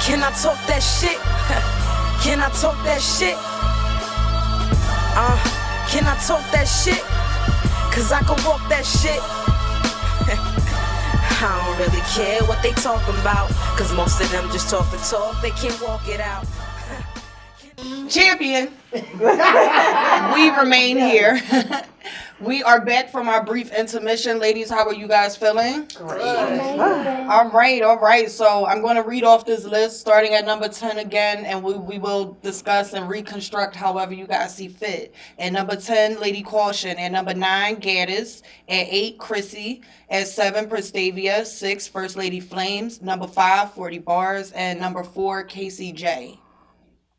Can I talk that shit? Can I talk that shit? Can I talk that shit? Cause I can walk that shit. I don't really care what they talking about, cause most of them just talk the talk, they can't walk it out. Champion, we remain here. We are back from our brief intermission. Ladies, how are you guys feeling? Great. All right. So I'm going to read off this list starting at number 10 again, and we will discuss and reconstruct however you guys see fit. At number 10, Lady Caution. At number 9, Gaddis. At 8, Chrissy. At 7, Prestavia. 6, First Lady Flames. Number 5, 40 Bars. And number 4, Casey J.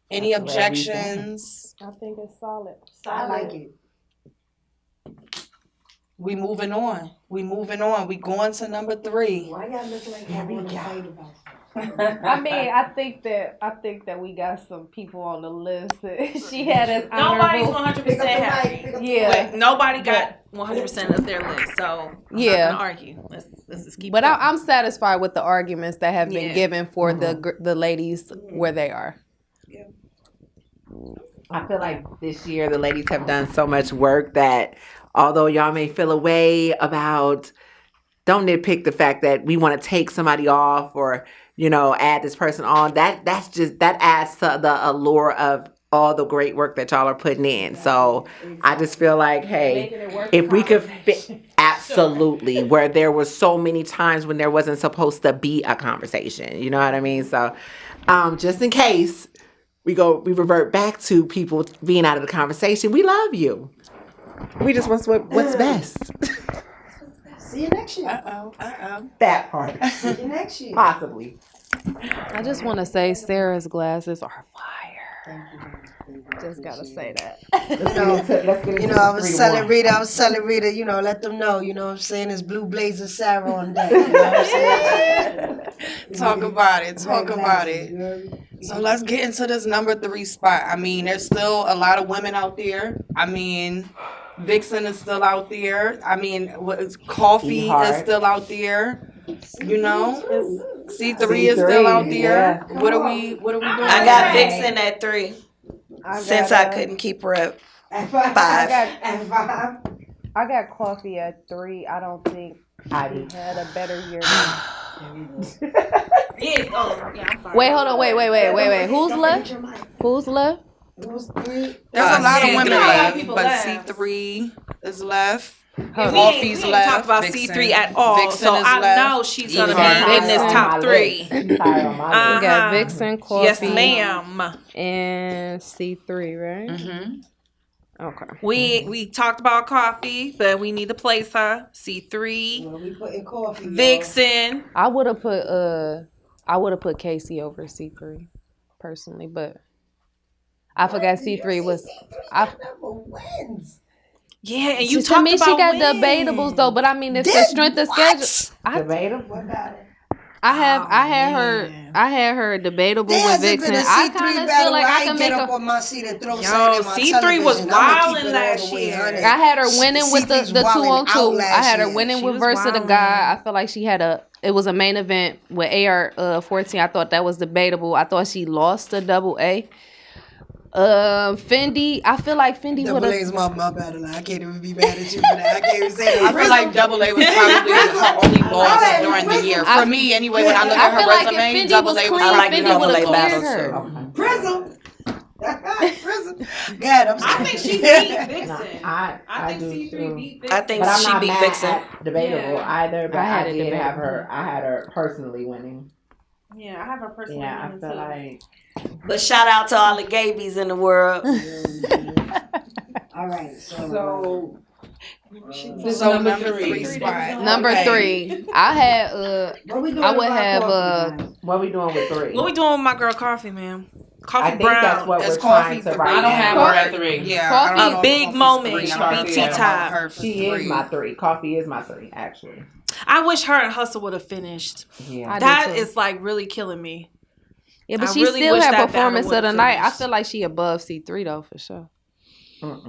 Any objections? I think it's solid. I like it. We moving on. We going to number 3. Why y'all look like y'all want to fight about something? I mean, I think that we got some people on the list that she had as Nobody's honorable. 100% happy. Yeah. Like, nobody got 100% of their list, so I'm not gonna argue. Let's just keep. But going. I'm satisfied with the arguments that have been given for the ladies where they are. I feel like this year the ladies have done so much work that although y'all may feel a way about, don't nitpick the fact that we want to take somebody off or, add this person on. That adds to the allure of all the great work that y'all are putting in. So I just feel like, hey, if we could fit, absolutely, where there was so many times when there wasn't supposed to be a conversation. You know what I mean? So just in case we revert back to people being out of the conversation, we love you. We just want what's best. See you next year. That part. See you next year. Possibly. I just want to say Sarah's glasses are fire. Just gotta say that. I was telling Rita, let them know, it's Blue Blazer Sarah on deck. You know what I'm saying? Talk about it. So let's get into this number 3 spot. I mean, there's still a lot of women out there. I mean, Vixen is still out there. I mean, Coffee is still out there. C3 is still out there. Yeah. What are we doing? I got Vixen at 3, since I couldn't keep her at 5. At 5. I got Coffee at 3. I don't think Ivy had a better year. I'm sorry. Wait, hold on. Wait. Who's left? Who's 3? There's a lot of women left, people but left. C3 is left. And Coffee's we didn't left. talk about Vixen. C3 at all, Vixen so is I left. know she's gonna be Vixen. in this top 3. We got Vixen, Coffee, Yes, ma'am. and C3, right? Mm-hmm. Okay. We talked about Coffee, but we need to place her. C3, Well, we putting Coffee. Vixen. I would have put Casey over C3 personally, but I forgot C3 was. Wins. Yeah, and you To talked me, about she got wins. debatables though. But I mean, if the strength of schedule, Debatable. What about it? I had her debatable with Vixen. I kind of feel like I can make get up a. on my seat and throw Yo, something in my C3 was television. I'ma keep wildin' it all last the way year. 100. I had her winning with the C3's 2 on wildin' 2. out I last had her year. winning She with was Verse of the wildin'. Guy. I feel like it was a main event with AR 14. I thought that was debatable. I thought she lost to Double A. Fendi, I feel like Fendi would Double A is have. my battle. I can't even be mad at you for that. I can't even say that. I feel like Double A was probably her only loss during the year. For me, anyway, when I look at I feel her like if resume, Fendi Double was A was clean, like Fendi Double would A have battle cleared too. her. Prism. Prism. God, I'm sorry. I think she beat Vixen. I think do C3 too. beat I Vixen. think But I'm she not beat mad Vixen. at debatable Yeah. either. But I I had it did have debatable. her. I had her personally winning. Yeah, I have her personally Yeah, I winning feel too. like. But shout out to all the gabies in the world. All right. So So number 3 spot. Number Okay. 3, I had What we doing I would about have Coffee, guys? what we doing with 3? What we doing with my girl Coffee, man? I Coffee think Brown. that's what It's we're trying Coffee to 3. right I don't have now. her at 3. Yeah, Coffee- I don't know A big Coffee's moment. 3. She I'm beat not Tea about Time. her for She is 3. my 3. Coffee is my 3, actually. I wish her and Hustle would have finished. Yeah. I do That too. is like really killing me. Yeah, but I she really still wish had that performance battle of the would've night. I finished. feel like she above C3 though for sure.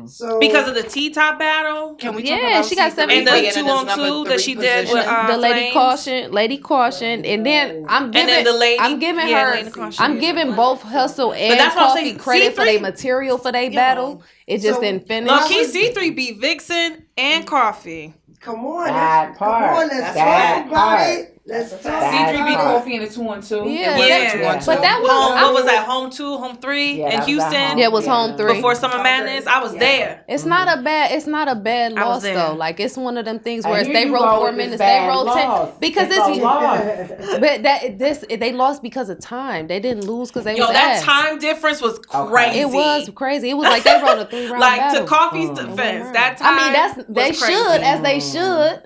So Because of the T-top battle? Can we Yeah, talk about she got C3 seven And the being in his 2-on-2 number that 3 she did position? with the Flames? lady caution, and then I'm giving, then the lady- I'm giving yeah, her, Lady Caution. I'm giving both Hustle and that's what I'm Coffee saying, credit for C3 their material for their battle. It just So, didn't finish. Look, C3 beat Vixen and Coffee. come on, That part. let's That talk about part. it. Let's talk That C3 beat part. Coffee in the 2-on-2. Yeah, Yeah. but that was Home, I what was was- that? Home 2, Home 3 Yeah, in that was at Houston? home. Yeah, it was home 3. Before Summer Madness, I was there. It's not a bad. It's not a bad I was loss there. though. Like it's one of them things And where here they you roll go 4 with this minutes, they bad roll 10 loss. because It's a loss. but they lost because of time. They didn't lose because they Yo, was that ass. time difference was crazy. It was crazy. It was like they wrote a 3-round like battle. to Coffee's defense. That time. I mean, they was crazy. should as they should,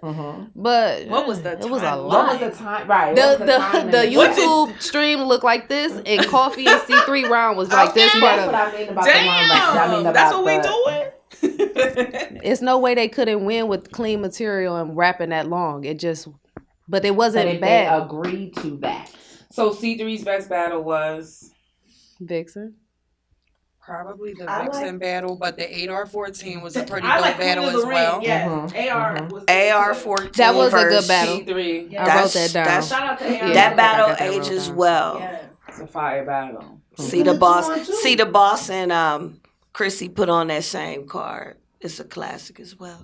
but What was the it was a time? lot. What was the time? Right. what was time The limit? YouTube stream looked like this, and Coffee and C3 round was like this Okay. part That's of what it. I mean about the one. I mean Damn, about that's what we the- doing. It's no way they couldn't win with clean material and rapping that long. It just, but it But wasn't if bad. they agreed to that. So C3's best battle was Vixen. Probably the I Vixen battle, but the 8R14 was a pretty I dope like battle Queen as of the Ring, well. yes. Mhm. AR was AR-14 That was a good versus battle. C3. I wrote that down. that's- Shout out to AR. Yeah. that I battle got that wrote ages down. well. Yes. It's a fire battle. See the boss and Chrissy put on that same card. It's a classic as well.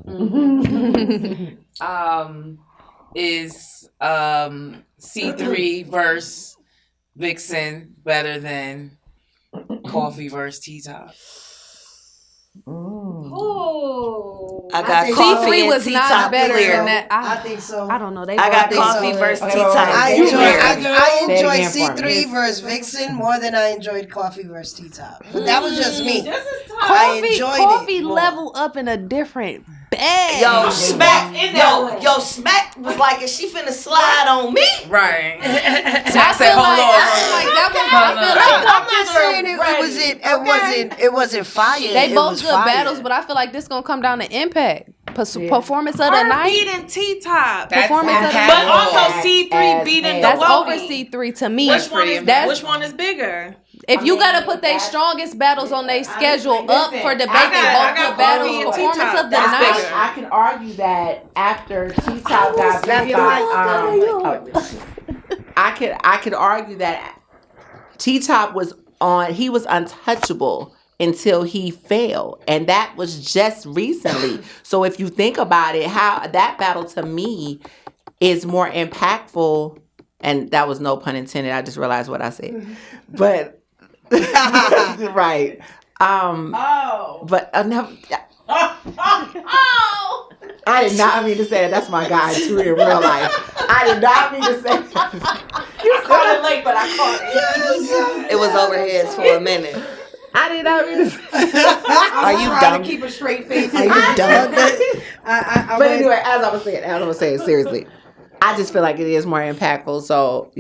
Is C3 versus Vixen better than Coffee versus T-Top? I got think Coffee C3 and was T-Top not better clear. than that. I think so. I don't know. They I got both- Coffee so. versus Okay, T-Top. I You enjoy, clear. I Say it enjoy again for me. C3 versus Vixen more than I enjoyed Coffee versus T-Top. But that was just me. This is tough. I enjoyed Coffee it more. level up in a different bag. Yo, Smack, In that yo, Smack was like, is she finna slide on me? Right. I feel hold like, on. I'm not saying it wasn't fire. they It both was good fire. battles, but I feel like this gonna come down to impact. Performance of the Her night. beating T-Top. That's Performance of the impactful. But also As- C3 as beating the That's over Wody. C3 to me. That's Which one is bigger? If you gotta put their strongest battles on their schedule up for debate, I they got both good Coffee battles. and Performance T-Top. of the That's night. bigger. I can argue that after T-Top got beat by, I could argue that T-Top was he was untouchable until he failed, and that was just recently. So if you think about it, how that battle to me is more impactful, and that was no pun intended. I just realized what I said, but right. But never. I did not mean to say that. That's my guy too in real life. I did not mean to say that. You caught it late, but I caught it. It was over heads for a minute. I did not mean to say Are you dumb? Keep a straight face. Are you dumb? But anyway, as I was saying, seriously, I just feel like it is more impactful. So,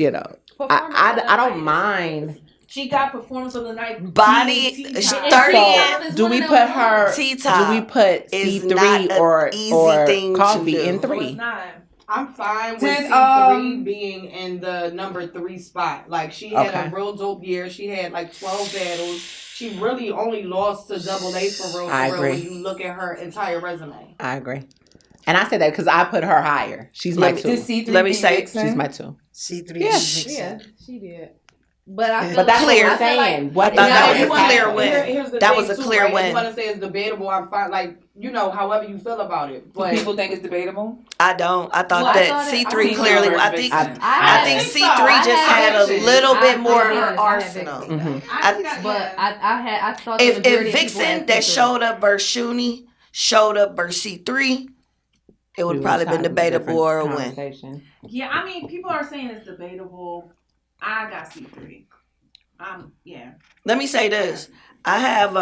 I don't mind. She got performance of the night. Body beating T-Top. 30 So, do we put her? T-Top Do we put is C3 not an or easy thing to Coffee do. in No, it's 3? not. I'm fine with Did, C3 being in the number 3 spot. Like, she had Okay. a real dope year. She had like 12 battles. She really only lost to Double A for real. I agree. When you look at her entire resume. I agree, and I said that because I put her higher. She's my Let two. me- Did C3 Let me beat say- Vixen? She's my two. C3 Yeah. Vixen. She did. But I feel But that's Clear. what I'm saying. What That now was a is clear happening? win. Here's the That thing, was a too, clear right? win. I'm gonna say it's debatable. I'm fine. Like, however you feel about it. Do But people think it's debatable? I don't. I thought Well, I that thought it- C3 I clearly. think I think. Vixen. I think think so. C3 I just had had a Vixen. little bit I more had arsenal. Vixen. But I thought the If majority of people Vixen had that C3. showed up versus Shuni showed up versus C3, it would probably been debatable or a win. yeah, I mean, people are saying it's debatable. I got C3. Yeah. Let me say this. I have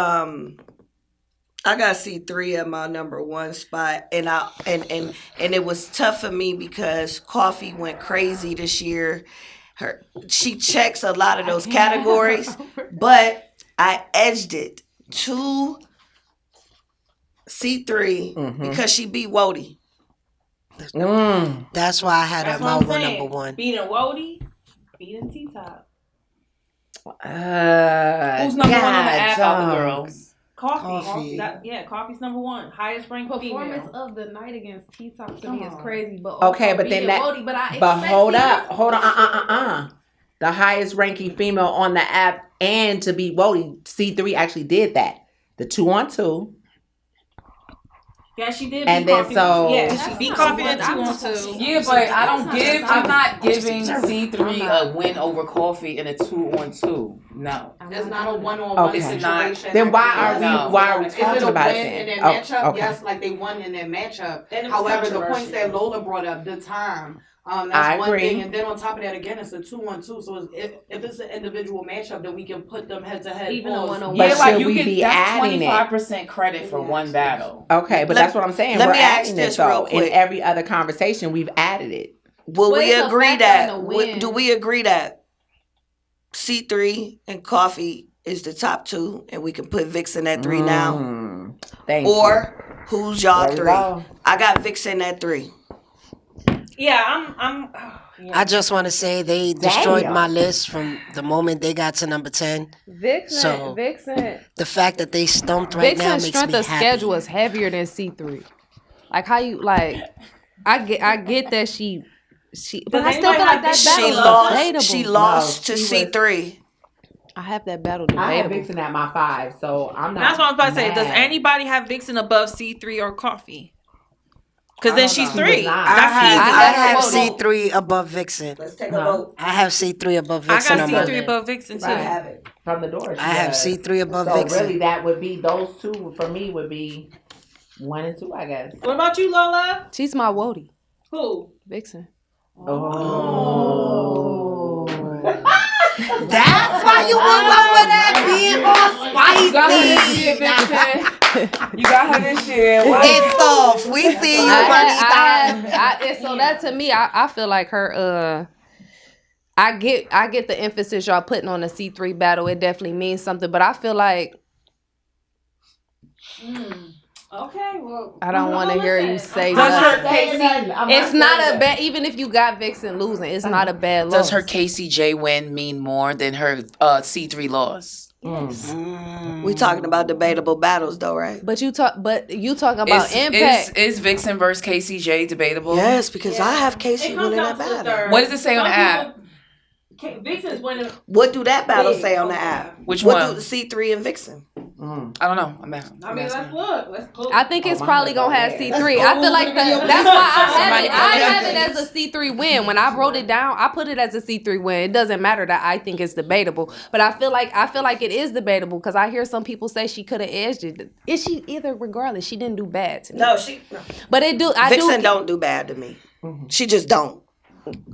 I got C3 at my number 1 spot, and it was tough for me because Coffee went crazy this year. She checks a lot of those categories, but I edged it to C3 because she beat Wody. That's why I had her That's at what my I'm one saying. number 1. Beating Wody, beating T-Top. Who's number 1 on the app out the girls? Coffee. Coffee's number one. Highest ranked Performance female. of the night against T-Top to me is crazy, but Okay, also but then being that. Wody, but I But expect hold C3 on. The highest ranking female on the app and to be voted, C3 actually did that. The 2-on-2. Yeah, she did. And beat then Coffee. so- Yeah, That's she beat not Coffee what in I'm 2-on-2. Yeah, but I don't I'm not giving I'm C3 not. a win over Coffee in a 2-on-2. No. It's not a one-on-one Okay. situation. Then why No. are we Is it talking a about win it in then? their matchup? Okay. Yes, like they won in their matchup. And it was However, the points that controversial. Lola brought up, the time, that's I one agree. thing. And then on top of that, again, it's a 2-on-2. So if it's an individual matchup, then we can put them head to head. Even a one-on-one. But Yeah, like should you we get be that's adding it? 25% credit for one battle. Okay, but Let- that's what I'm saying. let We're me ask adding this it though. real quick. In every other conversation, we've added it. Will Well, we it's a agree factor that? in the win. Do we agree that C3 and Coffee is the top two, and we can put Vixen at 3 now? Thank you. Or who's y'all There we 3? go. I got Vixen at 3. Yeah, I'm. I just want to say they destroyed my list from the moment they got to number 10. Vixen, The fact that they stumped right now Vixen's makes strength me of happy. schedule is heavier than C3. Like how you like, I get that she, but I still feel like that battle is debatable. She lost No, to she was- C3. I have that battle I have debatable. Vixen at my 5, so I'm not. That's what I was about to say. Does mad. anybody have Vixen above C3 or Coffee? Because then she's know. 3. She does not. That's I easy. have vote. C3 above Vixen. Let's take a vote. I have C3 above I Vixen. got on my C3 list. above Vixen too. I have it. From the door. I have C3 above So Vixen. really, that would be those two for me. Would be 1 and 2, I guess. What about you, Lola? She's my Wody, Who? Vixen. Oh. That's why you was over there being all spicy. You got her this year. It's off. We see you, Juanita. So that to me, I feel like her. I get the emphasis y'all putting on the C3 battle. It definitely means something, but I feel like Okay, well. I don't want to hear you say Does nothing. her Casey? It's not a bad. Even if you got Vixen losing, it's not a bad loss. Does her KCJ win mean more than her C3 loss? We talking about debatable battles, though, right? But you talking about impact. Is Vixen versus KCJ debatable? Yes, because I have Casey It comes winning down that to the battle. third. What does it say on the app? Vixen's winning. What do that battle say on the app? Which what one? do C3 and Vixen? I don't know. I'm asking. I mean, let's look. Let's look. I think it's probably gonna have C3. Let's I feel go like over the video. that's why I Somebody have put it it as a C3 win. When I wrote it down, I put it as a C3 win. It doesn't matter that I think it's debatable, but I feel like it is debatable because I hear some people say she could have edged it. Is she either? Regardless, she didn't do bad to me. No, she. No. But it do. Vixen don't do bad to me. She just don't.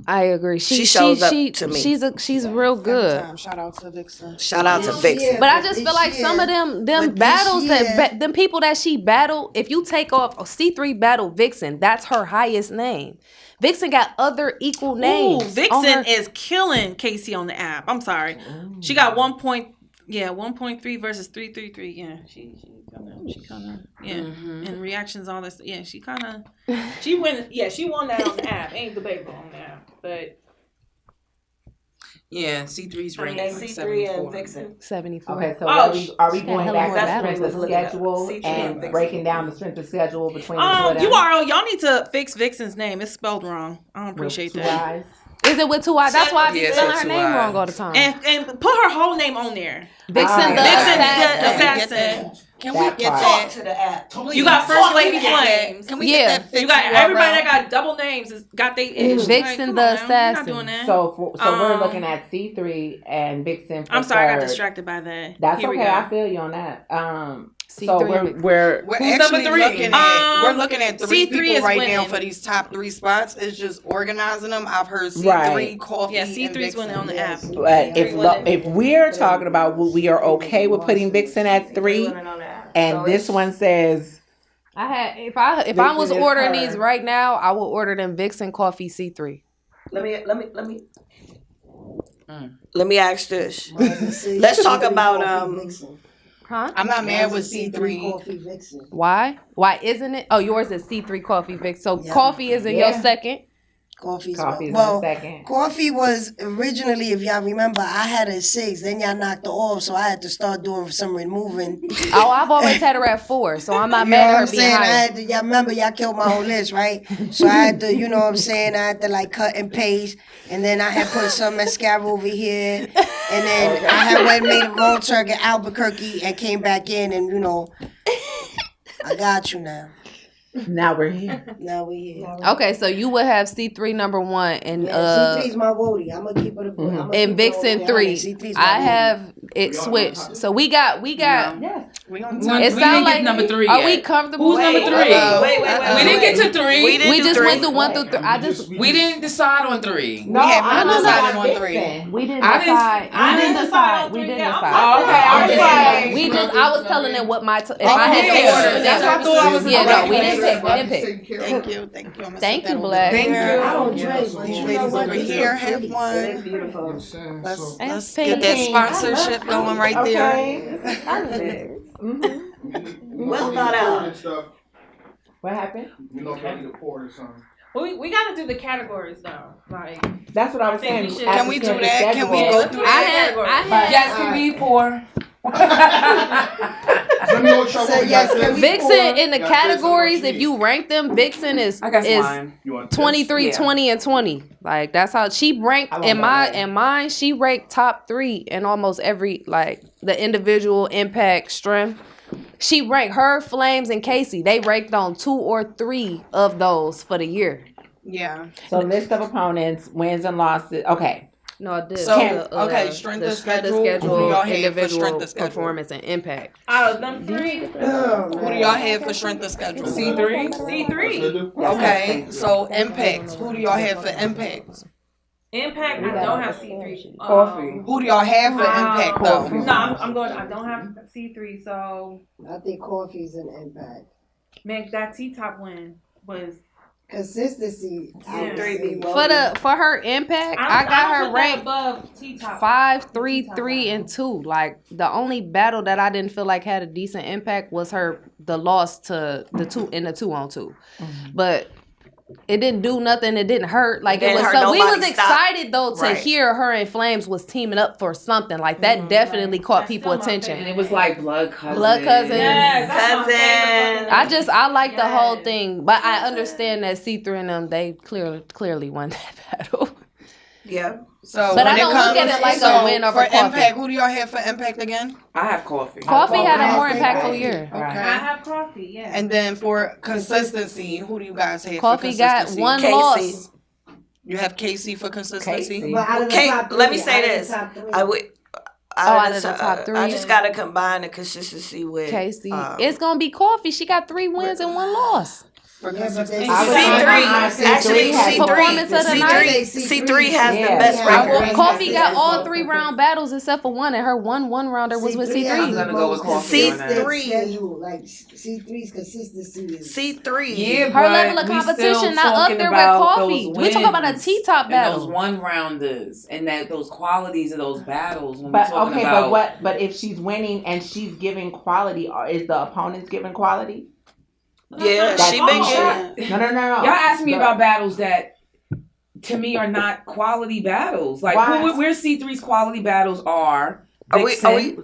I agree. She shows up to me. She's real good. Shout out to Vixen. Shout out to Vixen. But I just feel like some of them But battles this year- them people that she battled, if you take off a C3 battle Vixen, that's her highest name. Vixen got other equal names. Ooh, Vixen is killing Casey on the app. I'm sorry. She got 1.3 versus 333. Yeah, she kind of and reactions, all this. Yeah, she won. Yeah, she won that on the app. Ain't debatable on the app, but Yeah, C3's I mean, ranked C3 74. and Vixen. 74. Okay, so Oh, are we got going hella back more to battles. strength of Look it up. schedule C3 and and Vixen. breaking down the strength of schedule between the two of them? y'all need to fix Vixen's name. It's spelled wrong. I don't appreciate With two that. eyes? Is it with two eyes? That's why I be Yeah, it's spelling with her two name eyes. wrong all the time. And put her whole name on there. Vixen Alright. the Vixen assassin. the assassin. Can That we get part. that? To the app. You got First Lady Flames. Can we Yeah. get that fixed? You got URL? everybody that got double names is got they Vixen the assassin. Doing that. So we're Um, looking at C3 and Vixen for I'm sorry, I got third. distracted by that. That's Here we okay. go. I feel you on that. So C3 we're We're Who's actually number 3? looking at three C3 people is right winning. now for these top 3 spots. It's just organizing them. I've heard C3, Right. Coffee, Yeah, and C3's Vixen. winning on the app. but if we're talking about what we are okay with putting Vixen at 3, and this one says If I Vixen was is ordering her. these right now, I would order them Vixen Coffee C3. Let me ask this. Let's talk about Huh? I'm not mad with C3. Coffee Vixen. Why? Why isn't it? Oh, yours is C3 Coffee Vixen. So Yeah. Coffee is in your second. Coffee's Coffee's well, on second. Coffee was originally, if y'all remember, I had her at 6. Then y'all knocked her off, so I had to start doing some removing. Oh, I've always had her at 4, so I'm not You know mad what at I'm her being saying? I higher. had to, y'all remember, y'all killed my whole list, right? So I had to, you know what I'm saying? I had to like cut and paste, and then I had put some mascara over here, and then I had went and made a wrong turn at Albuquerque and came back in, and you know, I got you now. Now we're here. Now we here. Okay, so you would have C3 number 1 and C3's my woody. I'm gonna keep it. and Vixen 3. I have it switched. So we got. Yes. We on It time. We didn't sounds get like number 3 Are yet. we comfortable? Who's number 3? Wait. We didn't get to 3. We do just 3. went through 1 through 3. I just We didn't decide on 3. No, We have not I decided on Vixen. 3. we didn't I didn't- decide. I didn't decide. We didn't Yeah, decide. Oh, okay. I was like, We just. I was telling them what my. If I yeah. had to order, That's what I thought I was Yeah, no, we okay. didn't pick. We didn't pick. Thank you. I'm gonna Thank set that you, over Black. there. Thank you. I don't drink, but These you know ladies what? over It's here so have pretty. one. It is beautiful. Let's get that Pink. sponsorship going right there. Okay. Perfect. Mm-hmm. Well thought out. What happened? You know, I need a port or something. We got to do the categories though. Like, That's what I was I think saying. we should- Can we do that? Can we go through I that? had. Yes, can we pour? Let me know what y'all So, want. yes, can we Vixen in the Got this, categories, I if got you rank them, Vixen is I got mine. You want this? 23, Yeah. 20, and 20. Like that's how she ranked I want in that. mine. She ranked top 3 in almost every like the individual impact strength. She ranked her, Flames, and Casey. They ranked on 2 or 3 of those for the year. Yeah. So list of opponents, wins and losses. Okay. No, this. So, okay, strength of schedule. Who do y'all have for individual strength of schedule? performance and impact. out of them 3, Who do y'all have for strength of schedule? C3? C3. Okay, so impact. Who do y'all have for impact? Impact, I don't have C3. Coffee. Who do y'all have for impact though? No, I'm going. I don't have C3. So, I think coffee's an impact. man, that T-top win was. Consistency. For her impact, I got her ranked above T-top. 5, 3, 3, and 2. Like the only battle that I didn't feel like had a decent impact was the loss to the 2 in the 2-on-2. But it didn't do nothing. It didn't hurt. Like it didn't was. hurt So we was nobody. excited though to Right. hear her and Flames was teaming up for something. Like that definitely caught That's people still my attention. And it was like blood cousins. Blood cousins. Yes, that's my favorite Cousin. fucking- I like the whole Yes. thing, but I understand that C3 and them they clearly won that battle. Yeah. So But when I don't look at it like a win over for Coffee. impact. Who do y'all have for impact again? I have coffee. Coffee had a more Coffee. impactful year. Okay. I have coffee. Yeah. And then for consistency, who do you guys have Coffee for got consistency? 1 Casey. loss. You have Casey for consistency? Casey. But out of the Okay, top 3, let me say out of the this. top 3. I would. out of the top 3. I just gotta combine the consistency with Casey. It's gonna be Coffee. She got 3 wins and 1 loss. For Yeah, but consistency. they- C3. Actually, Performance of the night. C3 has the Yeah. best record. Coffee got all 3 round battles except for 1, and her one rounder was with C3 C3. has the gonna go with most coffee on that. consistent C3. schedule. Like C3's consistency is. C3. Yeah, Her but level of we competition still not up talking there with about Coffee. those We talking about a wins T-top and battle. those 1-rounders and those qualities of those battles. When But we're talking okay, about, but if she's winning and she's giving quality, is the opponents giving quality? Yeah, That's she been bullshit. getting. No. y'all asked me The- about battles that to me are not quality battles. Like Why? where C3's quality battles are. Are we? So wait.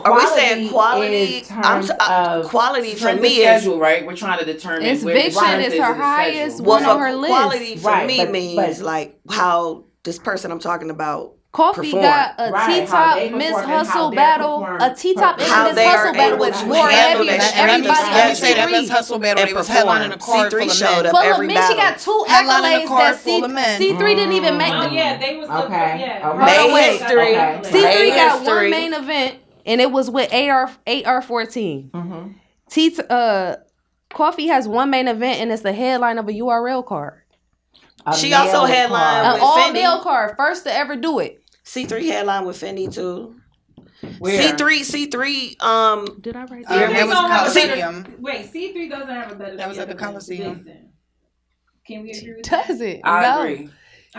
Are we saying quality? In terms of Quality for Strength of me is. schedule, right? We're trying to determine It's where the Vixen strength is is her in the highest schedule. one Well, on for her list. quality for Right, me but- means like how this person I'm talking about. Coffee perform. got a Right, how T-top they Miss perform and how Hustle they battle, perform. a T-top How and Miss they are Hustle battle able was to more handle heavier that than everybody strength of Let me else. say that Miss C3. Hustle battle. And It was perform. headlining a card C3 full of showed men. up Full of every men, she battle. got 2 Headlining accolades a card that full of men. C3 didn't even make. Oh yeah, they was Okay, yeah. okay. May wait. history. Okay. C3 May got 1 history. main event, and it was with AR14. Coffee has 1 main event, and it's the headline of a URL card. She also headlined An with all Fendi. male card, first to ever do it. C3 headline with Fendi too. Where? C3. Did I write Yeah, that? that was don't have a better- Coliseum. Wait, C3 doesn't have a better. That was at the schedule than Coliseum. Vixen. Can we agree with that? Does it? I No. agree.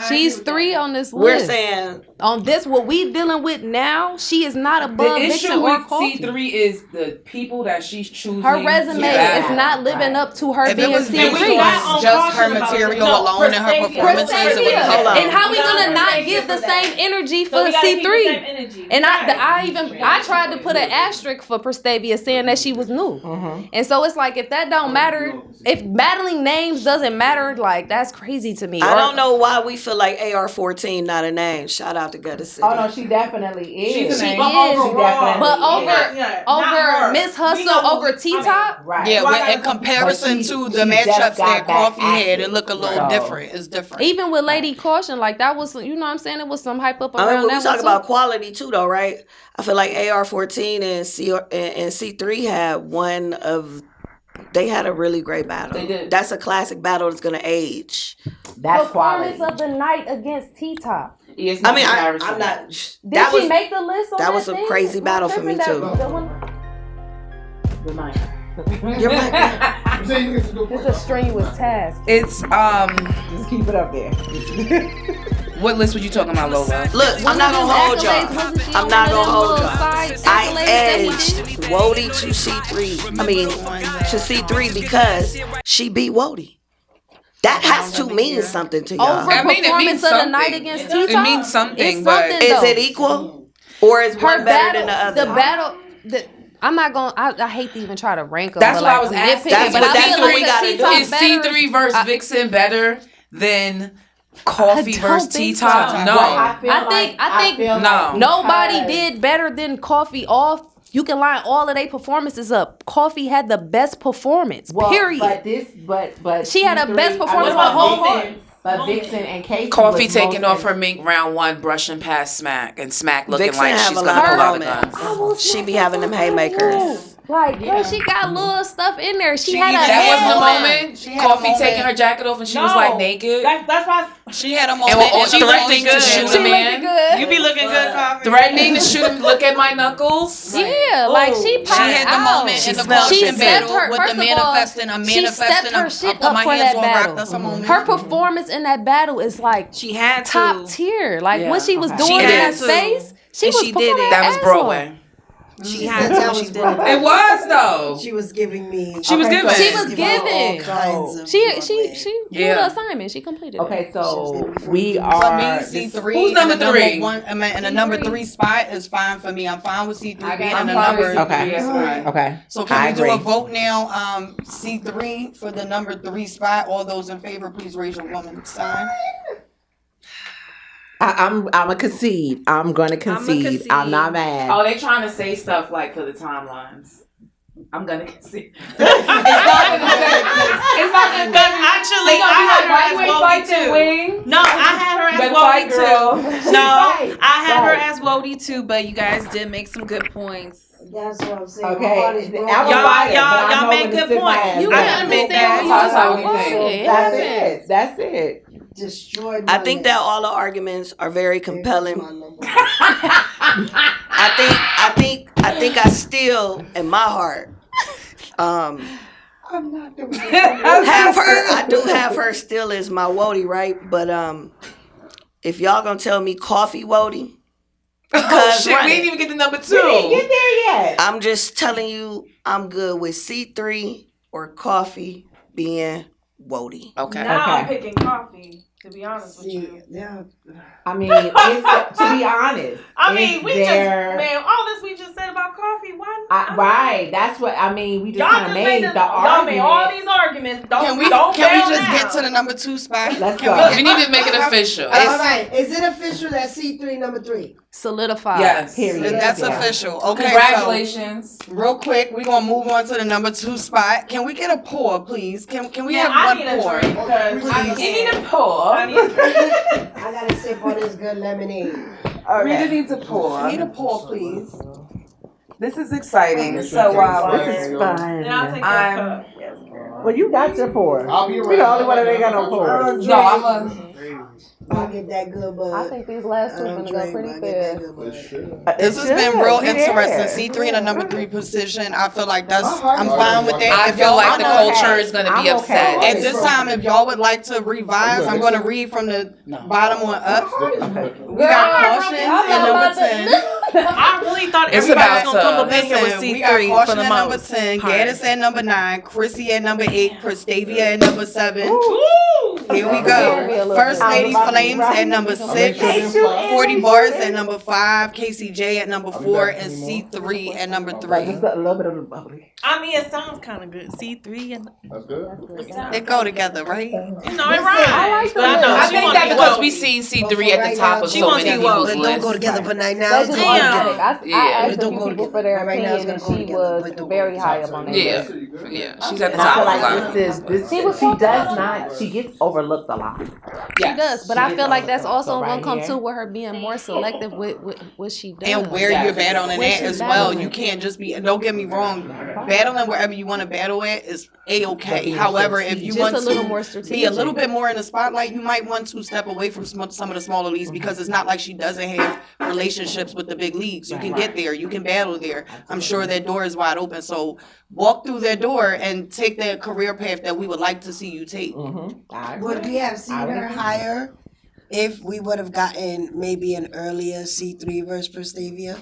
She's 3 on this We're list. saying On this, what we dealing with now, she is not above The Vixen issue or with Coffee. C3 is the people that she's choosing. Her resume is not living up to her If being it was based C3. on just her material alone and her performances, it would Prestavia. Hold on. And how we gonna not give the same energy for C3? And I tried to put an asterisk for Prestavia saying that she was new. And so it's like, if that don't matter, if battling names doesn't matter, like, that's crazy to me. I don't know why we feel like AR-14 not a name. Shout out to Gutter City. Oh no, she definitely is. She's a name. But over Miss Hustle, over T-Top, Right. Yeah, in comparison to the matchups that Coffee had, it look a little different. It's different. even with Lady Caution, like, that was, you know what I'm saying? It was some hype up I around mean, that we talk one, about too. quality too, though, right? I feel like AR-14 and C3 had one of. They had a really great battle. They did. That's a classic battle that's gonna age. That's quality. Performance of the night against T-Top. It's I mean, comparison. I'm not. Did That she was make the list on that was a thing? crazy Am I battle for me, tripping? too. That one- the mic. Your mic. It's a strenuous task. It's Just keep it up there. what list were you talking about, Lola? Look, I'm not gonna hold y'all. I'm not gonna hold y'all. I edged Wody to C3. I mean, to C3 because she beat Wody. That has to mean something to y'all. Over I mean, it performance means of the something. night against T-Top? It means something, It's but- something, Is though. it equal, or is one better than the other? The battle, I'm not going. I hate to even try to rank them. That's but what I like, was I'm asking. nitpicking, but I That's feel what like we the gotta do. T-Top Is better. C3 versus Vixen better than Coffee don't versus think T-Top? so. No. I think No. nobody did better than Coffee. You can line all of their performances up. Coffee had the best performance. Period. But She had a C3 best performance I of the whole Vixen- But Vixen and Casey Coffee was taking most off her mink round 1, brushing past Smack, and Smack looking Vixen like have she's a gonna lot pull out of the guns. moments. She be having them haymakers. Like, girl, she got little stuff in there. She had a That head wasn't the on. moment. She had a Coffee moment. taking her jacket off and she was like naked. That's why She had a And moment. was she threatening to good. shoot She a man. looking good. you be looking good, Coffee. Threatening to shoot him. Look at my knuckles. Yeah, like she popped She had the out. moment in the smells Caution good. battle Her- with first the of all, manifesting. I'm she stepped manifesting. her shit I put up my for hands that on battle. rock. That's a moment. Her performance in that battle is like She had to. top tier. Like Yeah. what she was Okay. doing She in had that to. space, she And was she did performing it. her That was ass Broadway. off. She had That to. was She did Broadway. It was though. She was giving me. She was giving. She was giving. all kinds of She Broadway. did Yeah. the assignment. She completed it. Okay, so we For are. me, C3. Who's number and the three? One, I mean, and the number 3 spot is fine for me. I'm fine with C3 being in the fine number. with Okay. C3. Okay. So can I we do agree. a vote now? C3 for the number 3 spot. All those in favor, please raise your woman's sign. I'm a concede. I'm gonna concede. concede. I'm not mad. Oh, they trying to say stuff like for the timelines. I'm gonna concede. It's not gonna say. It's not gonna Because say. actually, They gonna I be had like, her why you as ain't Wody fight that too. wing? No, I had her as Better fight, girl. Wody too. No, Right, I had her right. as Wody too, but you guys did make some good points. That's what I'm saying. Okay. My heart is broken. I'm a Y'all- fighter, y'all- but I y'all know made when to good sit my points. ass You down. can understand that. where That's how you're we going. think. It That's happens. it. That's it. Destroyed my I think that list. all the arguments are very There goes compelling. my number. I think I still, in my heart, I'm not doing have her. I do have her still as my Wody, right? But if y'all gonna tell me Coffee Wody, Oh shit, run we it. didn't even get to number We didn't 2. get there yet. I'm just telling you, I'm good with C3 or Coffee being Wody. Okay. Now I'm Okay. picking Coffee, to be honest with See, you. yeah. I mean, it's, to be honest, I mean, it's we their- just, man, all this we just said about Coffee, why? right. That's what I mean. We just Y'all kind just of made made this, the y'all made all argument. these arguments. Don't Can we don't just fail get to the number 2 spot? Let's Can go. We need to make it official. All right. Is it official that C3 number 3? Solidified. Yes. Period. That's Yeah. official. Okay. Congratulations. So, real quick, we're gonna move on to the number 2 spot. Can we get a pour, please? Can we have I one need a pour? drink because I Please. need a pour. I need I gotta sip on this good lemonade. Rita needs a pour. Need a pour, please. This is exciting. So This is fun. and I'll take I'm- your cup. Yes. Well, you got your pour. I'll be We the only one that ain't got no Oh, pour. No, I'm a. I get that good bud. I think these last two I gonna don't go drink, pretty but I get that fast. good bud. This has been real interesting. C3 in the number 3 position. I feel like I'm fine with that. I If feel y'all like the wanna- culture is gonna be I'm upset. At this time, if y'all would like to revise, I'm going to read from the bottom on up. We got cautions at number 10. I really thought It's everybody was about gonna come up in to- here with Listen, C3 we got for caution the at number most. 10, part. Gaddis at number 9, Chrissy at number 8, Christavia at number 7. Here we go. First Lady Flames at number 6, 40 Bars at number 5, KCJ at number 4, and C3 at number 3. Just a little bit of the bubbly. I mean, it sounds kind of good. C3 and That's good. It go together, right? you know it rhymes. But I know I she think wanna that be because woke. we seen C3 at the top of She so wants many to be woke. people's But don't go lists. together, but now That's it's just going Damn. together. I Yeah. asked a It don't few go people together. for their Right now it's opinion, and gonna go she together, was but don't go very together. high up on that Yeah, list. yeah, she's at the And I top feel of the like list. she does not. She gets overlooked a lot. She does, but She I gets feel like that's overlooked. also So gonna right come here. too with her being more selective with what she does. And where you're battling Where at she as well. battling. You can't just be, don't get me wrong, battling wherever you want to battle at is A-okay. However, if you Just want a little to more be a strategic. little bit more in the spotlight, you might want to step away from some of the smaller leagues because it's not like she doesn't have relationships with the big leagues. You can get there. You can battle there. I'm sure that door is wide open. So walk through that door and take that career path that we would like to see you take. Would we have seen her higher if we would have gotten maybe an earlier C3 versus Prestavia?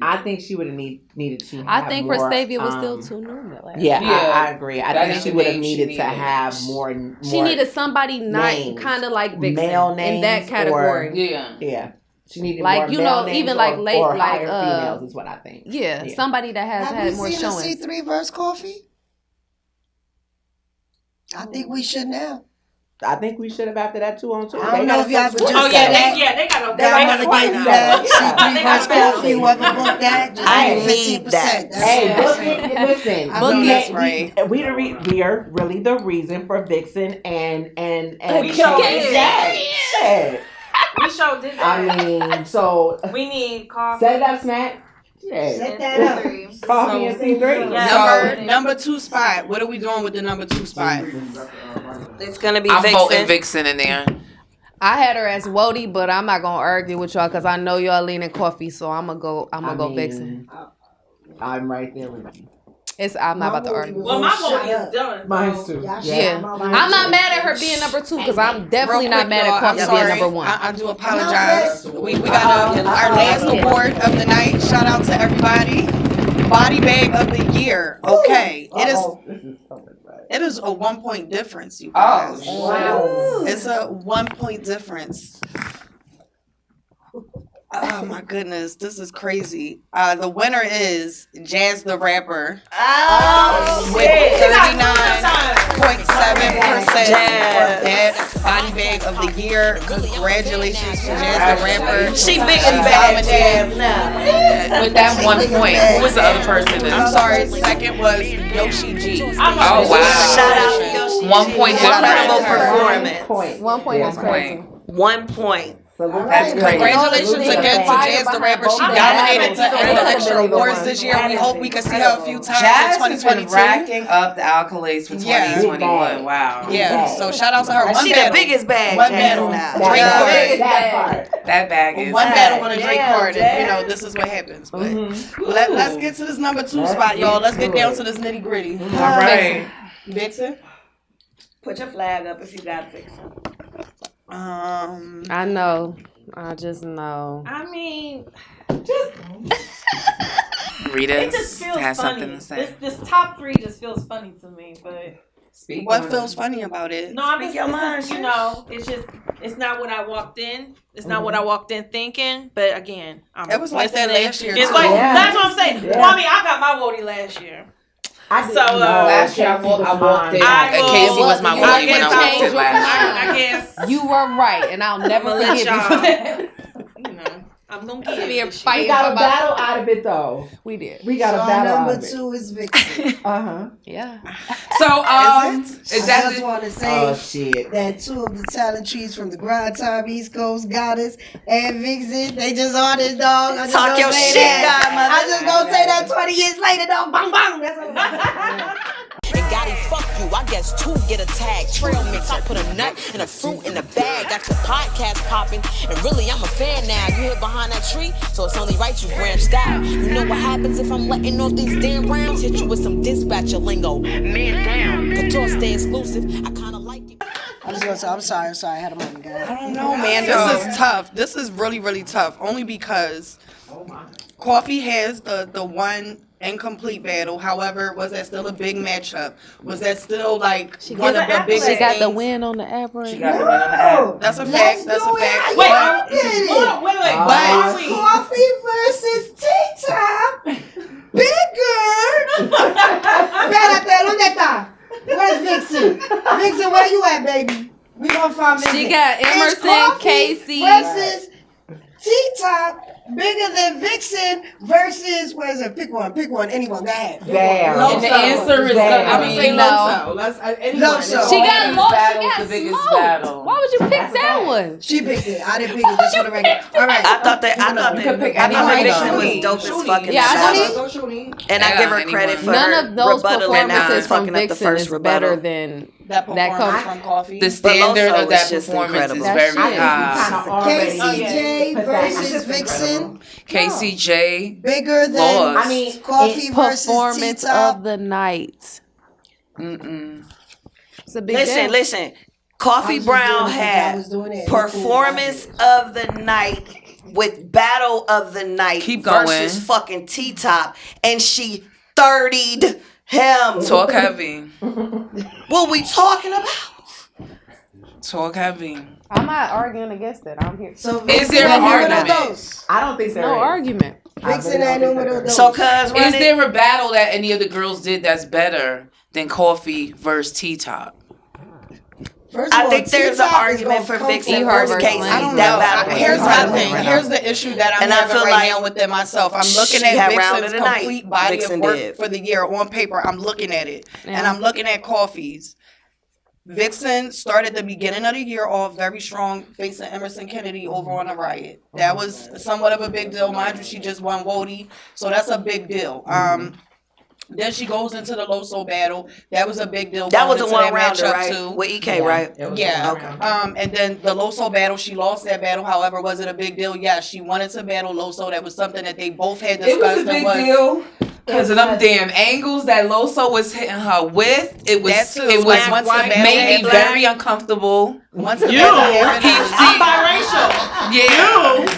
I think she would have needed to. Have I think more, Prestavia was still too new. Yeah, Yeah. I agree. I That think is she the would have name she needed to needed. have more. She needed somebody not names. kind of like Vixen Male in names that category. Yeah. Yeah, she needed Like, more you male know, names even like late, or like higher females is what I think. Yeah, somebody that has Have had we more seen a showings. C3 versus Coffee? I think we should now. I think we should have after that 2-on-2. I don't know if y'all could just Oh say yeah, that. they got no. That I'm gonna right give you now. that Yeah. C3 versus Coffee. Whoever booked that, just I give me 15%. That's Hey, it. book it. Listen, I know that's right. we are really the reason for Vixen and We sure Jack. did. Shit. We sure did that. I mean, so We need coffee. set it up, Smack. Yeah. Set that up. Coffee and C3. Yeah. Number 2 spot. What are we doing with the number 2 spot? It's gonna be I'm Vixen. voting Vixen in there. I had her as Wody, but I'm not gonna argue with y'all because I know y'all leaning Coffee, so I'm gonna go Vixen. I'm right there with you. I'm not about to argue. Well, my vote is done. Mine too. Yeah, I'm not mad at her being number 2 because I'm definitely Real not quick, mad y'all, at Coffee I'm being sorry. number 1. I do apologize. We got our last award of the night. Shout out to everybody. Body bag of the year. Okay, it is a 1 point difference, you guys. wow. It's a 1 point difference. Oh my goodness, this is crazy. The winner is Jazz the Rapper with 39.7% that body bag of the year. Congratulations to Jazz the Rapper. She big as bad dominated. now. With that 1 point, who was the other person? I'm sorry, second was Yoshi G. Oh wow. Shout out to Yoshi. 1 point Incredible difference. performance. 1 point is crazy. 1 point. That's crazy. Congratulations again to Jazz the Rapper. She dominated the Extra Awards this year. We hope we can see her a few times Jazz in has been 2022. racking up the accolades for Yeah. 2021. Wow. Yeah, so shout out to her. One She the battle. biggest bag. One Jazz battle. now. Drake card. That part. That bag is. One battle on a Drake Damn, card, and you Jazz. know this is what happens. But let's get to this number 2 spot, y'all. Let's get down to this nitty gritty. All right. Vixen. Put your flag up if you got Vixen. I know. I just know. I mean, Rita it just feels has funny. something to say. This top 3 just feels funny to me, but What feels funny about it? no, I'm Speak just, your mind, you know, it's not what I walked in. It's not what I walked in thinking. But again, It was like that listening. last year, It's too. like Yeah. that's what I'm saying. Yeah. Well, I mean, I got my Wody last year. I didn't So, know. last year I Casey walked mine. in. Casey was my I Wody when guess I walked in last year. I guess You were right, and I'll never I'ma let forgive you y'all- for that. you know I'm gonna give Me it. and this fight. We got a battle out of it though. We did. We got So a battle out number of it. 2 is Vixon. Yeah. So, Is is I that just the, want to say Oh shit. that 2 of the talent trees from the Grind Time East Coast Goddess and Vixen, they just on this dog. I just Talk gonna your say shit, that. godmother. I just gonna say that 20 years later, dog. Bang bang. That's what Shawty, fuck you. I guess 2 get a tag. Trail mix. I put a nut and a fruit in the bag. Got your podcast popping. And really, I'm a fan now. You hid behind that tree, so it's only right you branched out. You know what happens if I'm letting off these damn rounds? Hit you with some dispatcher lingo. Man down. Couture stay exclusive. I kinda like it. I'm just gonna say, I'm sorry, I had a moment, guys. I don't know, man. This is tough. This is really, really tough. Only because Coffee has the one incomplete battle. However, was that still a big matchup? Was that still like one of the biggest? She got the things? win on the app. She got the win on the app. That's a fact. That's a fact. Wait, But Coffee versus T-Top. Bigger. Espérate, ¿dónde está? Where's Vixen? Vixen, where you at, baby? We gonna find Vixen. She got It's Emerson, Coffee Casey versus T-Top. Bigger than Vixen versus, where is it? Pick one, anyone. Go ahead. Damn. And the answer is good. I'm gonna say No. Loso. She got lost. She got the biggest smoked. battle. Why would you pick that one? She picked it. I didn't pick it. Just for the record. All right. I thought that Vixen was dope as fuck in that battle. And I give her credit for None her of those rebuttal and performances from fucking up the Vixen first is rebuttal. better than that performance comes from Coffee. The standard Loso of that is just performance is incredible. very Kinda already KCJ versus Vixen. KCJ. Bigger than Lost. I mean, Coffee versus performance T-Top. of the night. It's a big deal. Listen. Coffee Brown had performance of the night with battle of the night Keep going. versus fucking T-Top, and she 30'd him. Talk heavy. What we talking about? Talk heavy. I'm not arguing against it. I'm here. So Is there an argument? I don't think there No is. argument. Vixen and numero dos. So, cuz, run Is it. there a battle that any of the girls did that's better than Coffee versus T-Top? First of I all, think there's an T-Top is argument gonna for come Vixen from versus her Casey. verse. I don't That know. battle was Here's my incredible. thing. Here's the issue that I'm And I having feel right like now within myself. I'm looking she at had round Vixen's of the night. complete body Vixen of work did. for the year on paper. I'm looking at it, and Yeah. I'm looking at Coffee's. Vixen started the beginning of the year off very strong, facing Emerson Kennedy over on a riot. That was somewhat of a big deal. Mind you, she just won Wody, so that's a big deal. Then she goes into the Loso battle. That was a big deal. That was a going into that one-rounder, matchup, right? too. With EK, right? Yeah. Okay. And then the Loso battle, she lost that battle. However, was it a big deal? Yes, she wanted to battle Loso. That was something that they both had discussed. It was a big deal because of them damn angles that Loso was hitting her with. It was That too. it was Once the battle made me happened- very uncomfortable. Once the battle happened, I'm biracial.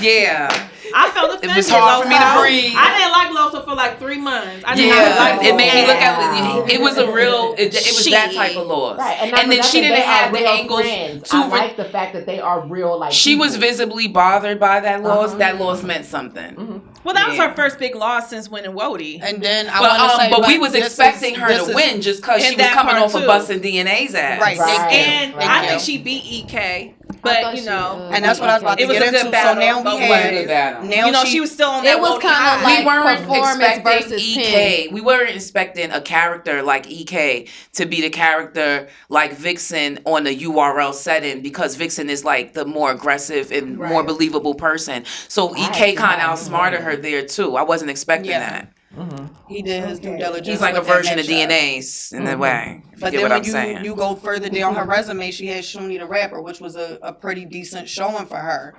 Yeah. I felt offended. It was hard for me to Loso. breathe. I didn't like Loso for like 3 months. I didn't Yeah, like it made me look Loso. at it. It was a real. It was that type of loss. Right, And then she didn't have the angles to. I like the fact that they are real. Like She was people. visibly bothered by that loss. That loss meant something. Well, that was Yeah. her first big loss since winning Wody. and then I want to say, But we like, was this expecting is- her this to is- win just because in she was that coming part off of too. busting DNA's ass. Right. Right. And Thank I you. think she beat EK. I But, thought you she, know. And that's what I was about It to was get a good into. battle, So now but we it was a have. good battle. Now You know, she was still on It that was Wody kinda high. like We weren't performance expecting versus EK. We weren't expecting a character like EK to be the character like Vixen on the URL setting because Vixen is like the more aggressive and more believable person. So EK kind of outsmarted her there too. I wasn't expecting that. He did his due diligence. He's like a with that version of matchup. DNA's in that way. If But you get then what when I'm saying. you go further down her resume, she has Shuni the Rapper, which was a pretty decent showing for her.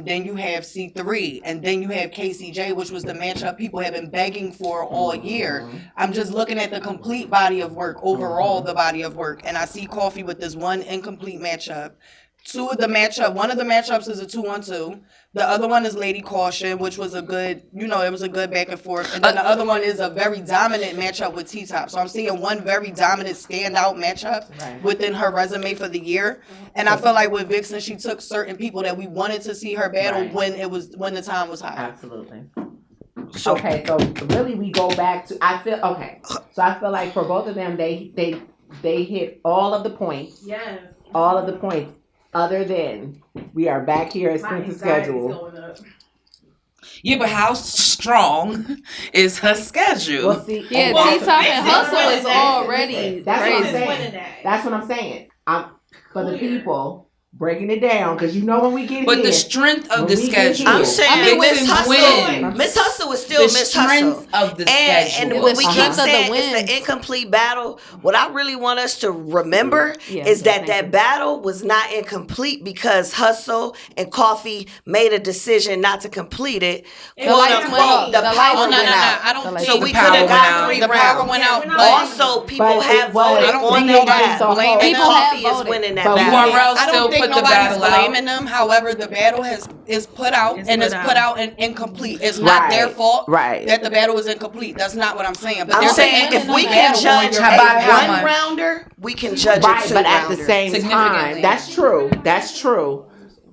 Then you have C3, and then you have KCJ, which was the matchup people have been begging for all year. I'm just looking at the complete body of work, overall the body of work, and I see Coffee with this one incomplete matchup. One of the matchups is a 2-on-2. The other one is Lady Caution, which was a good, it was a good back and forth. And then the other one is a very dominant matchup with T-Top. So I'm seeing one very dominant standout matchup within her resume for the year. And I feel like with Vixen, she took certain people that we wanted to see her battle when the time was high. Absolutely. Okay, so really we go back to So I feel like for both of them they hit all of the points. Yes. All of the points. Other than we are back here at Spencer's schedule. Yeah, but how strong is her schedule? Well, see, Yeah, T-Top and Hustle is already That's what I'm crazy. saying. That's what I'm saying. For the people breaking it down because you know when we get But here. the strength of the schedule. I'm saying Miss Vixen's Hustle. win. Miss Hustle is still The Miss Hustle. strength of the And schedule. what we The keep strength of the saying is wins. the incomplete battle. What I really want us to remember is that battle was not incomplete because Hustle and Coffee made a decision not to complete it. The lights went out. The The lights power went went out. out. I don't The think So we The could power have went got out. 3 the rounds. power went out. But Also, people But have it was- voted I don't on think that nobody's battle. blaming And them. Coffee have is voted. winning that But battle. URL I still don't think put the nobody's battle out. blaming them. However, the battle is put out It's and put it's out. put out and incomplete. It's not their Right, fault right. that the battle is incomplete. That's not what I'm saying. But I'm there's saying an if we incomplete can battle judge on a your By how one much? rounder, we can judge a Right, two but at rounder. the same time, Significantly. that's true. That's true.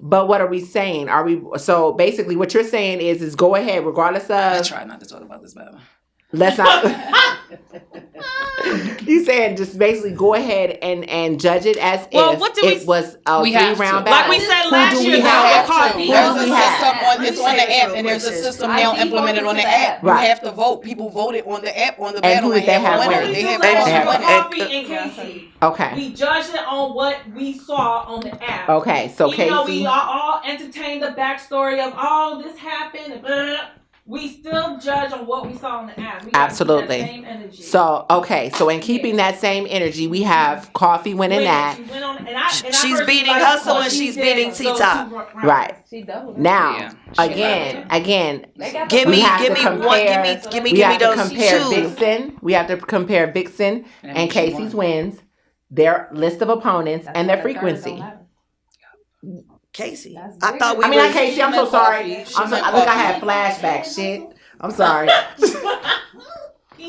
But what are we saying? Are we so basically what you're saying is go ahead, regardless I of try not to talk about this battle. let's not you saying just basically go ahead and judge it as Well, if what do it we- was a We have 3-round to. battle. Like we said Who last do year, we though, have? with Coffee. Who There's do a we have? system on it's on the Say app real and there's a quick, system I now defaulted implemented on to the the app. app. You Right. have to vote. People voted on the app on the And battle who and did they have have a winner. winning? They have And- Coffee and- winning. Coffee and Casey. Okay. We judged it on what we saw on the app. Okay. So Even though Casey. we all entertained the backstory of this happened, and blah, blah, blah, we still judge on what we saw on the app. We gotta keep Absolutely. that same energy. So okay, so in keeping that same energy, we have Coffee winning that. She went on, and I She's personally beating like Hustle what and she she's did beating those T-Top. 2 rounds. Right. She doubled it. Now, Yeah. again, Give we me, have give to me one, compare. give me We have to those compare 2. Vixen. We have to compare Vixen and Casey's wins, their list of opponents, and their frequency. Casey, That's I thought we I mean, were. not Casey. I'm so sorry. She I'm so, meant I think I Coffee. had flashbacks. Shit. I'm sorry.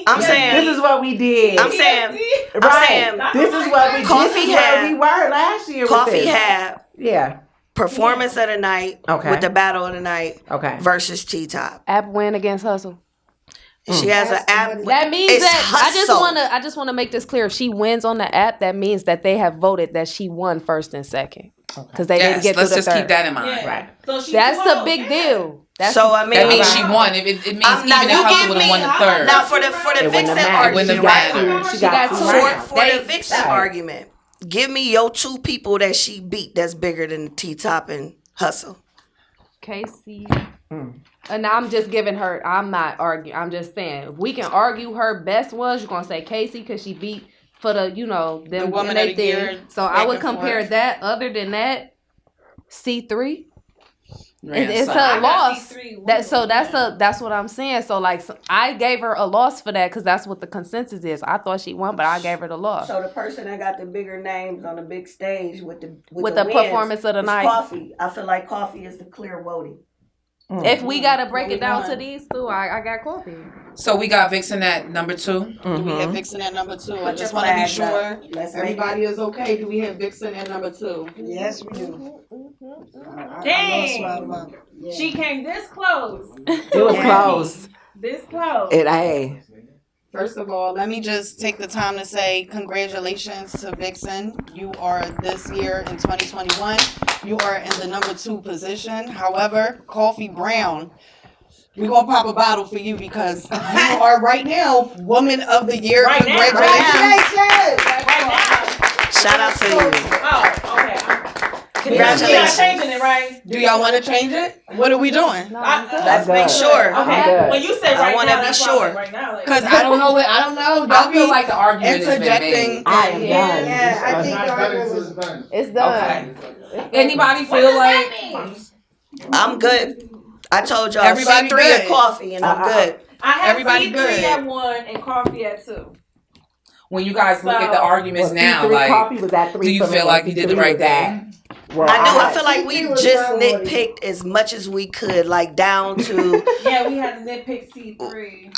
I'm saying. This is what we did. I'm saying. right. saying This is what we. Coffee this is where had- we were last year. Coffee with this. had Yeah. performance of the night Okay. with the battle of the night Okay. versus T-Top. App win against Hustle. She has an app. That means It's that Hustle. I just wanna make this clear. If she wins on the app, that means that they have voted that she won first and second. Because they didn't Yes, get let's through the just third. keep that in mind. Yeah. Right. So she That's won. a big deal. That's So I mean, That means she won. It means now even if you Hustle give would me have won the third. now for the It wouldn't Vixen matter. argument. wouldn't She got matter. two. She She got got two. two. For rounds. the They- Vixen Right. argument, give me your 2 people that she beat that's bigger than T-Top and Hustle. Casey. And I'm just giving her, I'm not arguing. I'm just saying, if we can argue her best was, you're going to say Casey because she beat for the, them The woman and they of the year, thing. So I back would and compare forth. that. Other than that, C3. It's so- a got loss. C3 That's what I'm saying. So like I gave her a loss for that because that's what the consensus is. I thought she won, but I gave her the loss. So the person that got the bigger names on the big stage with the the performance of the night. Coffee. I feel like Coffee is the clear voting. If we gotta break We it down won. to these two, I got Coffee. So we got Vixen at number 2. Do we have Vixen at number 2? I Put just your want to be flags up. sure Let's everybody is okay. Do we have Vixen at number 2? Yes, we do. Dang. She came this close. It was close. This close. Hey. First of all, let me just take the time to say congratulations to Vixen. You are this year in 2021. You are in the number 2 position. However, Coffee Brown, we're going to pop a bottle for you because you are right now Woman of the Year. Right now. Congratulations. Right now. Shout out to you. Oh, okay. You're not Congratulations. changing it, right? Do y'all want to change it? What are we doing? Let's make sure. Okay. good. When you said I right wanna now, be that's sure. why I said right now. Like, Because I don't know. I don't know. I Don't feel be like the argument has been interjecting. made. I am done. Yeah, I It's think not the done argument until was. it's done. It's done. Okay. Anybody feel like I'm good. I told y'all Everybody C3 good. and Coffee, and I'm good. I have Everybody C3 good. at 1 and Coffee at 2. when you guys look at the So- arguments Well, now, C3 like, Coffee was at 3 do you for feel me. like you did the C3 right was at- thing? Well, I do. I feel like C3 we was just down nitpicked as much as we could, like down to Yeah, we had to nitpick C3.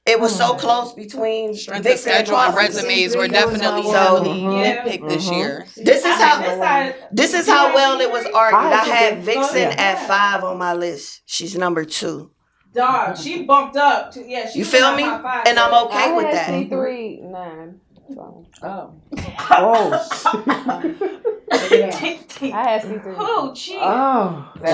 it was so close between Strength of Vixen and schedule and Coffee. resumes were C3 definitely was heavily Yeah. nitpicked this year. This is how This this is how well it was argued. I had I Vixen Yeah. at 5 on my list. She's number 2. Dog, she bumped up. She You was feel in me? my top 5 And I'm list. okay with I had that. C3 9. So. Oh. I had C3. Oh, gee. Oh. Hey,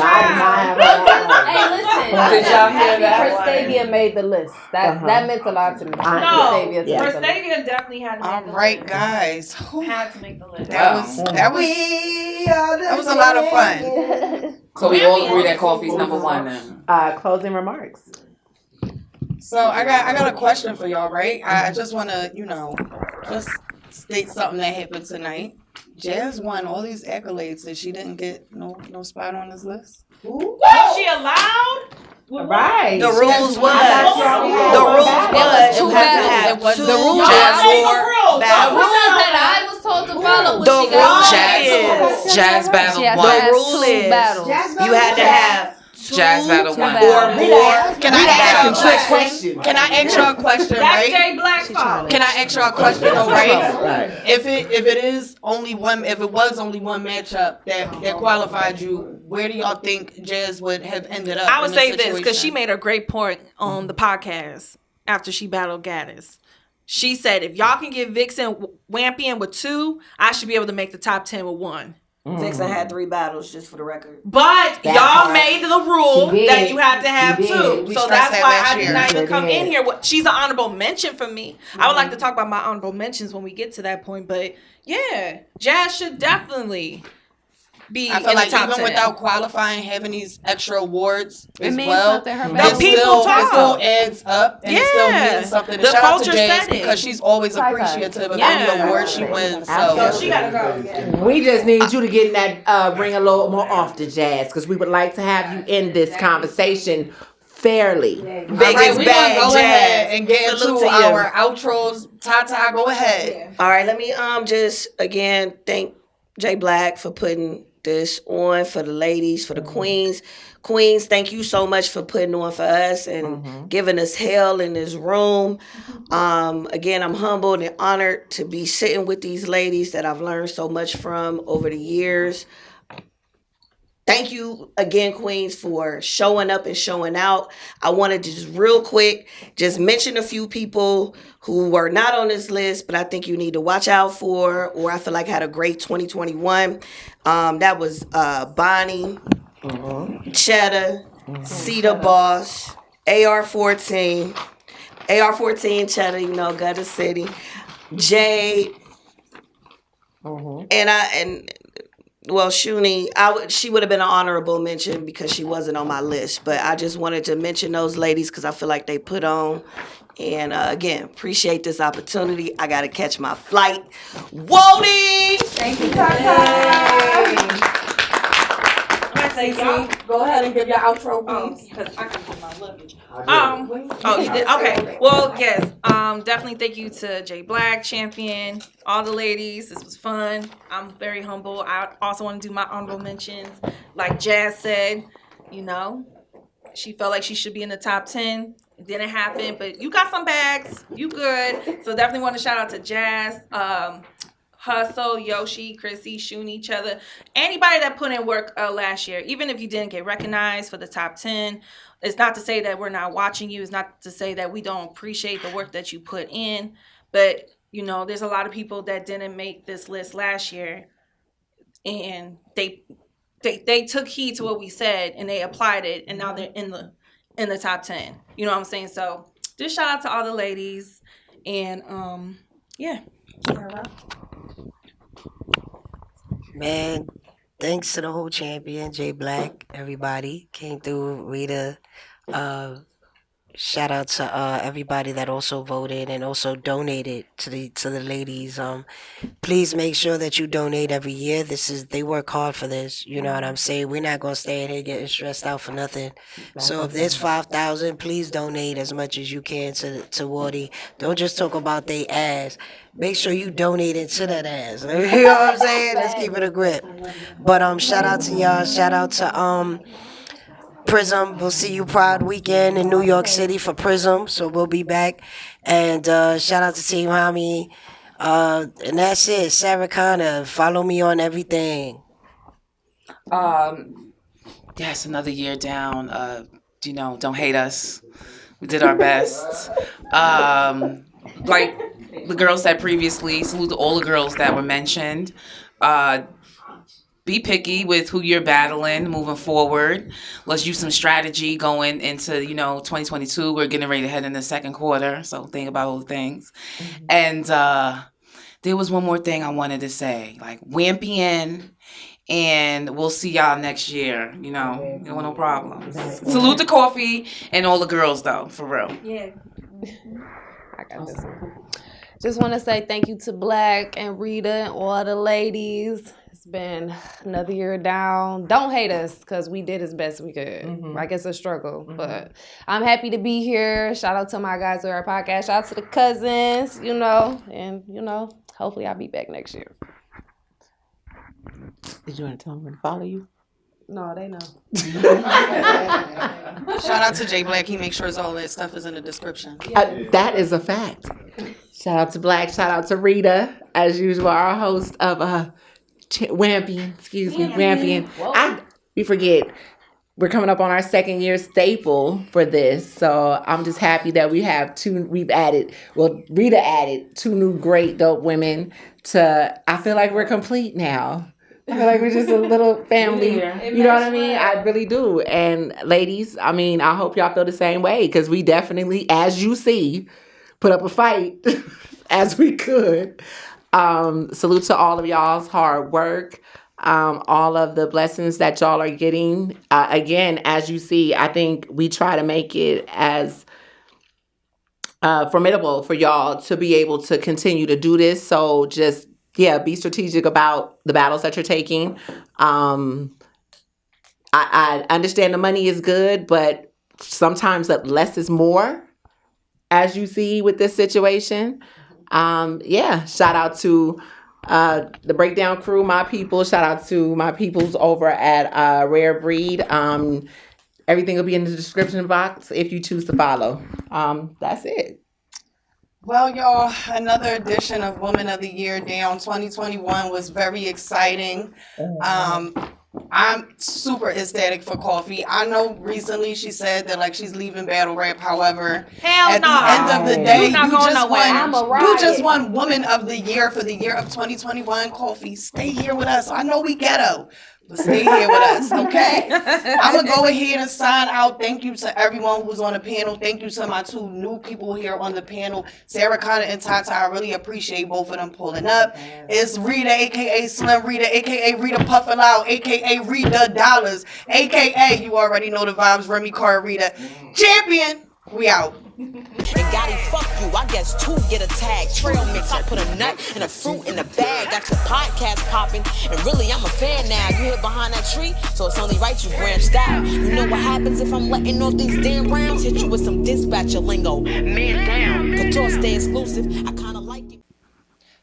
listen. Did y'all hear that? Prestavia made the list. That meant a lot to me. No, Prestavia made the list. Prestavia definitely had to make All the right, list. guys. Had to make the list. That was a lot of fun. So we all agree that coffee's number one then. Closing remarks. So I got a question for y'all, right? I just want to, just state something that happened tonight. Jazz won all these accolades and she didn't get no spot on this list. Was she allowed? Right. The rules was Two you have to have battles. two The rules jazz that I was told to follow was The she got rule Jazz battle She has to one. have rule two is- battles. You had to have Jazz battle one. or more. Can I ask you a Trick question? Can I ask y'all a question, That's right? Jayblac fault. Can I ask y'all a question, though, right? Right. If it was only one matchup that qualified you, where do y'all think Jazz would have ended up? I would in say this because situation? she made a great point on the podcast after she battled Gaddis. She said, if y'all can get Vixen Wampian with 2, I should be able to make the top 10 with 1. Vixen had 3 battles, just for the record. But y'all part. made the rule She did. that you had to have She 2. did. We So stressed that's that why last I did year. not even She come did. in here. She's an honorable mention for me. I would like to talk about my honorable mentions when we get to that point. But yeah, Jazz should definitely be I feel in like the top even 10. without qualifying, having these extra awards It as means well, something. Her it battle. people talk. still adds up and it still Yeah. means something. And The shout out to culture Jazz said it. because she's always Tie-tie. appreciative of Yeah. any award she wins. So Absolutely. gotta go. Yeah. We just need you to get in that ring a little more often, Jazz, because we would like to have you in this conversation fairly. all right, we're gonna go ahead and get into our outros. Tata, go ahead. All right, let me just again thank Jayblac for putting this on for the ladies, for the queens. Queens, thank you so much for putting on for us and giving us hell in this room. Again, I'm humbled and honored to be sitting with these ladies that I've learned so much from over the years. Thank you again, Queens, for showing up and showing out. I wanted to just real quick just mention a few people who were not on this list, but I think you need to watch out for, or I feel like had a great 2021. That was Bonnie, Cheddar, Cedar Boss, AR-14, Cheddar, Gutter City, Jay, well, Shuni, she would have been an honorable mention because she wasn't on my list. But I just wanted to mention those ladies because I feel like they put on. And again, appreciate this opportunity. I got to catch my flight. Wody! Thank you, Tata. Go ahead and give your outro, please. Because I can put my luggage. You did? Okay. Well, yes. Definitely thank you to Jayblac, Champion, all the ladies. This was fun. I'm very humble. I also want to do my honorable mentions. Like Jazz said, she felt like she should be in the top 10. It didn't happen, but you got some bags. You good. So definitely want to shout out to Jazz, Hustle, Yoshi, Chrissy, Shuni, each other. Anybody that put in work last year, even if you didn't get recognized for the top 10, it's not to say that we're not watching you. It's not to say that we don't appreciate the work that you put in. But, there's a lot of people that didn't make this list last year. And they took heed to what we said and they applied it. And now they're in the top 10. You know what I'm saying? So just shout out to all the ladies. And, yeah. Man, thanks to the whole champion, Jayblac, everybody came through. Rita, shout out to everybody that also voted and also donated to the ladies. Please make sure that you donate every year. They work hard for this. You know what I'm saying? We're not gonna stay in here getting stressed out for nothing. So if there's 5,000, please donate as much as you can to Wardy. Don't just talk about they ass. Make sure you donate into that ass. You know what I'm saying? Let's keep it a grip. But shout out to y'all. Shout out to Prism. We'll see you Pride Weekend in New York City for Prism. So we'll be back. And shout out to Team Hami. And that's it. Sarah Connor. Follow me on everything. Yes, another year down. Don't hate us. We did our best. Like the girls said previously. Salute to all the girls that were mentioned. Be picky with who you're battling moving forward. Let's use some strategy going into 2022. We're getting ready to head in the second quarter, so think about all the things. And there was one more thing I wanted to say, like Wampy in. And we'll see y'all next year. You don't want no problems. Salute to Coffee and all the girls, though, for real. Yeah. I got this one. Just want to say thank you to Black and Rita and all the ladies. It's been another year down. Don't hate us because we did as best we could. Like, it's a struggle. But I'm happy to be here. Shout out to my guys at our podcast. Shout out to the cousins, and, hopefully I'll be back next year. Did you want to tell them where to follow you? No, they know. Shout out to Jayblac. He makes sure all that stuff is in the description. That is a fact. Shout out to Black. Shout out to Rita, as usual, our host of Wampian. We forget. We're coming up on our second year staple for this. So I'm just happy that Rita added 2 new great dope women I feel like we're complete now. I feel like we're just a little family. You know what I mean? I really do. And ladies, I hope y'all feel the same way because we definitely, as you see, put up a fight as we could. Salute to all of y'all's hard work. All of the blessings that y'all are getting. Again, as you see, I think we try to make it as formidable for y'all to be able to continue to do this. So just, be strategic about the battles that you're taking. I understand the money is good, but sometimes that less is more, as you see with this situation. Shout out to the Breakdown crew, my people. Shout out to my peoples over at Rare Breed. Everything will be in the description box if you choose to follow. That's it. Well, y'all, another edition of Woman of the Year down. 2021 was very exciting. I'm super ecstatic for Coffee. I know recently she said that she's leaving battle rap. However, at the end of the day, you just won Woman of the Year for the year of 2021. Coffee, stay here with us. I know we ghetto, but stay here with us, okay? I'm going to go ahead and sign out. Thank you to everyone who's on the panel. Thank you to my 2 new people here on the panel, Sarah Connor and Tata. I really appreciate both of them pulling up. It's Rita, a.k.a. Slim Rita, a.k.a. Rita Puffin' Loud, a.k.a. Rita Dollars, a.k.a. you already know the vibes, Remy Car Rita. Champion, we out. And Gotti, fuck you. I guess 2 get a tag. Trail mix. I put a nut and a fruit in the bag. Got your podcast popping. And really, I'm a fan now. You hid behind that tree, so it's only right you branched out. You know what happens if I'm letting off these damn rounds? Hit you with some dispatcher lingo. Man down. Couture stay exclusive. I kinda like it.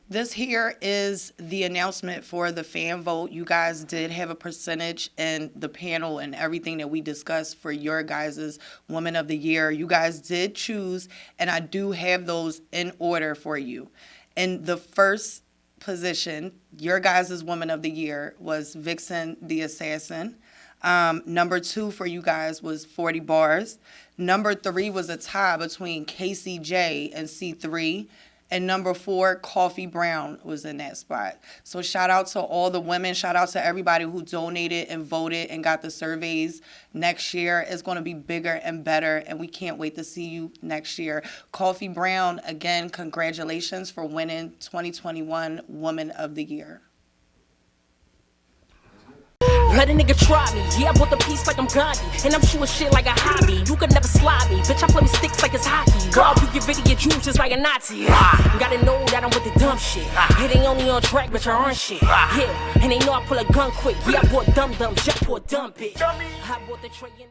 This here is the announcement for the fan vote. You guys did have a percentage in the panel and everything that we discussed for your guys' Woman of the Year. You guys did choose, and I do have those in order for you. In the first position, your guys' Woman of the Year was Vixen the Assassin. Number 2 for you guys was 40 Bars. Number 3 was a tie between KCJ and C3. And number 4, Coffee Brown was in that spot. So shout out to all the women. Shout out to everybody who donated and voted and got the surveys. Next year is going to be bigger and better, and we can't wait to see you next year. Coffee Brown, again, congratulations for winning 2021 Woman of the Year. Let a nigga try me, yeah, I bought the piece like I'm Gandhi. And I'm shooting shit like a hobby, you could never slide me. Bitch, I play with sticks like it's hockey. Girl, you get rid of your juice just like a Nazi. Gotta know that I'm with the dumb shit. It ain't only on track, bitch, I earn shit. Yeah, and they know I pull a gun quick. Yeah, I bought dumb, yeah, I bought dumb bitch. I bought the tray in the